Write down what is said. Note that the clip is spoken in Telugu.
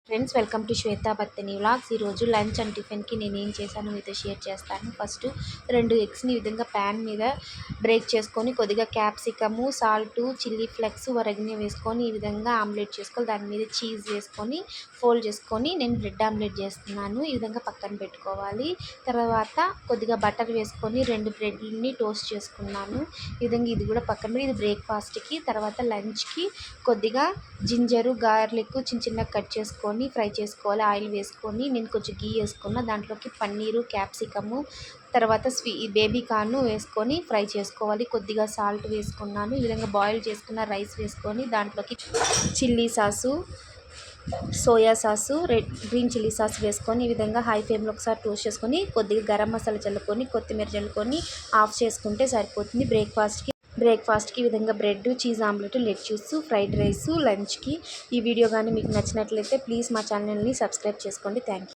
Friends, welcome to Shweta Battani vlogs. ఈరోజు లంచ్ అండ్ టిఫిన్కి నేను ఏం చేశాను మీతో షేర్ చేస్తాను. ఫస్ట్ 2 ఎగ్స్ని ఈ విధంగా ప్యాన్ మీద బ్రేక్ చేసుకొని కొద్దిగా క్యాప్సికము, సాల్టు, చిల్లీ ఫ్లెక్స్, వరగిని వేసుకొని ఈ విధంగా ఆమ్లెట్ చేసుకోవాలి. దాని మీద చీజ్ వేసుకొని ఫోల్డ్ చేసుకొని నేను బ్రెడ్ ఆమ్లెట్ చేస్తున్నాను. ఈ విధంగా పక్కన పెట్టుకోవాలి. తర్వాత కొద్దిగా బటర్ వేసుకొని 2 బ్రెడ్ని టోస్ట్ చేసుకున్నాను. ఈ విధంగా ఇది కూడా పక్కన ఇది బ్రేక్ఫాస్ట్కి. తర్వాత లంచ్కి కొద్దిగా జింజరు, గార్లిక్ చిన్నగా కట్ చేసుకొని ఫ్రై చేసుకోవాలి. ఆయిల్ వేసుకొని నేను కొంచెం గీ వేసుకున్న, దాంట్లోకి పన్నీరు, క్యాప్సికము, తర్వాత బేబీ కార్న్ వేసుకొని ఫ్రై చేసుకోవాలి. కొద్దిగా సాల్ట్ వేసుకున్నాను. ఈ విధంగా బాయిల్ చేసుకున్న రైస్ వేసుకొని దాంట్లోకి chilli sauce, soya sauce, green chilli sauce వేసుకొని ఈ విధంగా హై ఫ్లేమ్లో ఒకసారి టోస్ట్ చేసుకొని కొద్దిగా గరం మసాలా చల్లుకొని కొత్తిమీర చల్లుకొని ఆఫ్ చేసుకుంటే సరిపోతుంది. బ్రేక్ఫాస్ట్కి ఈ విధంగా bread, cheese omelette, lettuce, fried rice లంచ్కి. ఈ వీడియో కానీ మీకు నచ్చినట్లయితే ప్లీజ్ మా ఛానల్ని సబ్స్క్రైబ్ చేసుకోండి. Thank you.